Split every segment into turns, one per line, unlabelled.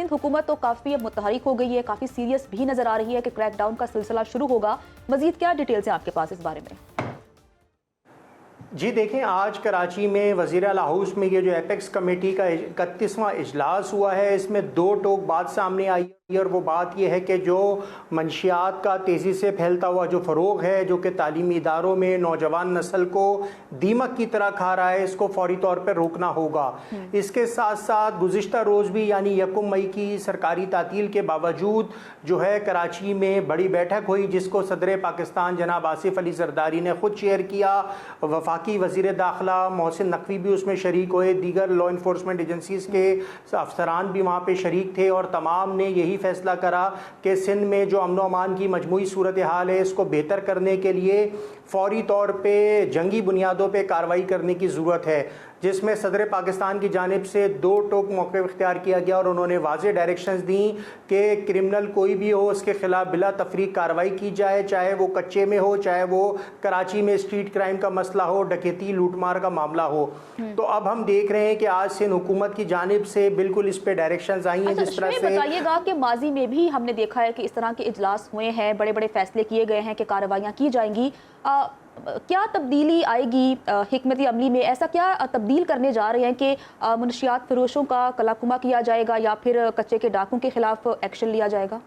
सिंध हुकूमत तो काफ़ी मुतहरिक हो गई है, काफ़ी सीरियस भी नज़र आ रही है कि क्रैक डाउन का सिलसिला शुरू होगा। मज़ीद क्या डिटेल्स हैं आपके पास इस बारे में?
जी देखें, आज कराची में वज़ीर आला हाउस में ये जो एपेक्स कमेटी का 31वां इजलास हुआ है, इसमें दो टोक बात सामने आई और वो बात ये है कि जो मंशियात का तेज़ी से फैलता हुआ जो फ़रोग़ है, जो कि तालीमी इदारों में नौजवान नस्ल को दीमक की तरह खा रहा है, इसको फ़ौरी तौर पर रोकना होगा। इसके साथ साथ गुज़िश्ता रोज़ भी यानी 1 मई की सरकारी तातील के बावजूद जो है कराची में बड़ी बैठक हुई, जिसको सदर पाकिस्तान जनाब आसिफ अली ज़रदारी ने ख़ुद शेयर किया। वफाकी वज़ीर दाखिला मोहसिन नकवी भी उसमें शरीक हुए, दीगर लॉ इन्फोर्समेंट एजेंसीज़ के अफसरान भी वहाँ पर शरीक थे और तमाम ने यही फैसला करा कि सिंध में जो अमन अमान की मजमूई सूरत हाल है, इसको बेहतर करने के लिए फ़ौरी तौर पे जंगी बुनियादों पे कार्रवाई करने की ज़रूरत है, जिसमें सदर पाकिस्तान की जानिब से दो टोक मौक़िफ़ इख्तियार किया गया और उन्होंने वाज़ेह डायरेक्शंस दी कि क्रिमिनल कोई भी हो उसके ख़िलाफ़ बिला तफरीक कार्रवाई की जाए, चाहे वो कच्चे में हो, चाहे वो कराची में स्ट्रीट क्राइम का मसला हो, डकैती लूटमार का मामला हो। तो अब हम देख रहे हैं कि आज सिंध हुकूमत की जानिब से बिल्कुल इस पर डायरेक्शंस आई हैं। जिस तरह से
बताइएगा कि माजी में भी हमने देखा है कि इस तरह के इजलास हुए हैं, बड़े बड़े फैसले किए गए हैं कि कार्रवाइयाँ की जाएंगी, क्या तब्दीली आएगी हिकमत अमली में? ऐसा क्या तब्दील करने जा रहे हैं कि मुनशियात फरोशों का कलाकुमा किया जाएगा या फिर कच्चे के डाकुओं के खिलाफ एक्शन लिया जाएगा?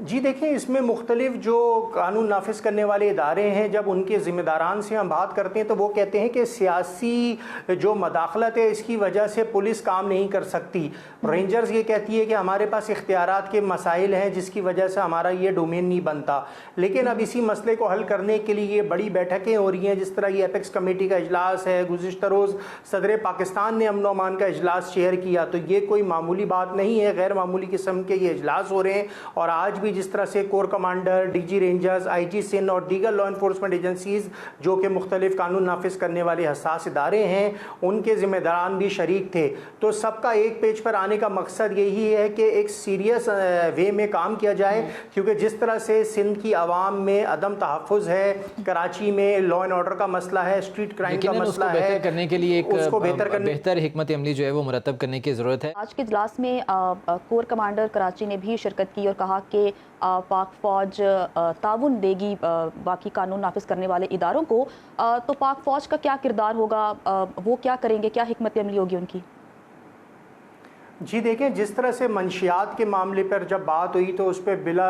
जी देखें, इसमें मुख्तलिफ जो कानून नाफिज करने वाले इदारे हैं, जब उनके ज़िम्मेदारान से हम बात करते हैं तो वो कहते हैं कि सियासी जो मदाखलत है इसकी वजह से पुलिस काम नहीं कर सकती। रेंजर्स ये कहती है कि हमारे पास इख्तियारात के मसाइल हैं जिसकी वजह से हमारा ये डोमेन नहीं बनता। लेकिन अब इसी मसले को हल करने के लिए ये बड़ी बैठकें हो रही हैं, जिस तरह ये एपेक्स कमेटी का इजलास है। गुज़िश्ता रोज़ सदर पाकिस्तान ने अमन अमान का इजलास शेयर किया, तो ये कोई मामूली बात नहीं है, गैर मामूली किस्म के ये इजलास हो रहे हैं। और आज भी जिस तरह से core commander, DG rangers, IG Sindh और दीगर लॉ इन्फोर्समेंट एजेंसीज़ जो कि मुख्तलिफ कानून नाफिज करने वाले हसास इदारे हैं, उनके ज़िम्मेदारान भी शरीक थे। तो सबका एक पेज पर आने का मकसद यही है कि एक सीरियस वे में काम किया जाए, क्योंकि जिस तरह से सिंध की आवाम में अदम तहफ़्फ़ुज़ है, कराची में लॉ एंड ऑर्डर का मसला है, स्ट्रीट क्राइम का मसला है,
बेहतर करने के लिए
उसको बेहतर
हिकमत अमली जो है वो मुरतब करने की ज़रूरत है।
आज के इजलास में कोर कमांडर कराची ने भी शिरकत की और कहा कि पाक फ़ौज ताउन देगी बाकी कानून नाफिज करने वाले इदारों को। तो पाक फ़ौज का क्या किरदार होगा, वो क्या करेंगे, क्या हिकमत अमली होगी उनकी?
जी देखें, जिस तरह से मंशियात के मामले पर जब बात हुई तो उस पर बिला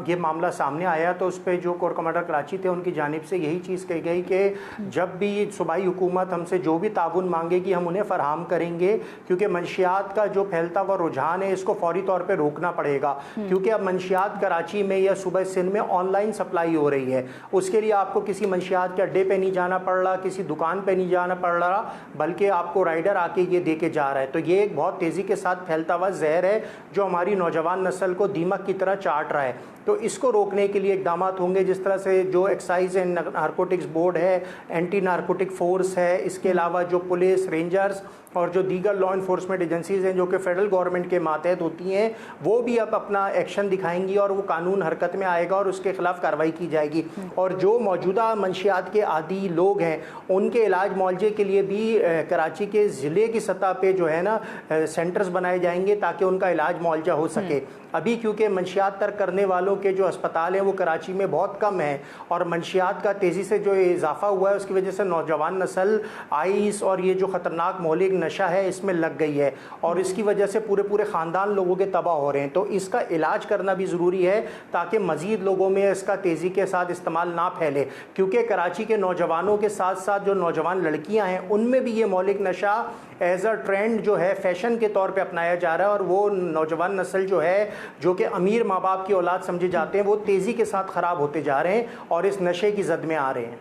ये मामला सामने आया, तो उस पर जो कोर कमांडर कराची थे उनकी जानिब से यही चीज़ कही गई कि जब भी सूबाई हुकूमत हमसे जो भी ताउन मांगेगी हम उन्हें फ़राहम करेंगे, क्योंकि मंशियात का जो फैलता हुआ रुझान है इसको फ़ौरी तौर पर रोकना पड़ेगा। क्योंकि अब मंशियात कराची में या सूबा सिंध में ऑनलाइन सप्लाई हो रही है, उसके लिए आपको किसी मंशियात के अड्डे पर नहीं जाना पड़ रहा, किसी दुकान पर नहीं जाना पड़ रहा, बल्कि आपको राइडर आके ये दे के जा रहा है। तो ये एक बहुत तेज़ी के साथ फैलता हुआ जहर है जो हमारी नौजवान नस्ल को दीमक की तरह चाट रहा है। तो इसको रोकने के लिए इकदाम होंगे, जिस तरह से जो एक्साइज एंड नारकोटिक्स बोर्ड है, एंटी नारकोटिक फोर्स है, इसके अलावा जो पुलिस, रेंजर्स और जो दीगर लॉ इन्फोर्समेंट एजेंसीज़ हैं जो कि फेडरल गवर्नमेंट के मातहत होती हैं, वो भी अब अपना एक्शन दिखाएंगी और वो कानून हरकत में आएगा और उसके ख़िलाफ़ कार्रवाई की जाएगी। और जो मौजूदा मंशियात के आदी लोग हैं उनके इलाज मुआवजे के लिए भी कराची के ज़िले की सतह पे जो है ना सेंटर्स बनाए जाएंगे ताकि उनका इलाज मुआवजा हो सके। अभी क्योंकि मंशियात तर्क करने वालों के जो अस्पताल हैं वो कराची में बहुत कम हैं और मंशियात का तेज़ी से जो इजाफा हुआ है उसकी वजह से नौजवान नस्ल आइस और ये जो ख़तरनाक मौलिक नशा है इसमें लग गई है और इसकी वजह से पूरे पूरे ख़ानदान लोगों के तबाह हो रहे हैं। तो इसका इलाज करना भी ज़रूरी है ताकि मज़ीद लोगों में इसका तेज़ी के साथ इस्तेमाल ना फैले, क्योंकि कराची के नौजवानों के साथ साथ जो नौजवान लड़कियाँ हैं उनमें भी ये मौलिक नशा एज अ ट्रेंड जो है फैशन के तौर पे अपनाया जा रहा है और वो नौजवान नस्ल जो है जो कि अमीर माँ बाप की औलाद समझे जाते हैं वो तेज़ी के साथ ख़राब होते जा रहे हैं और इस नशे की जद में आ रहे हैं।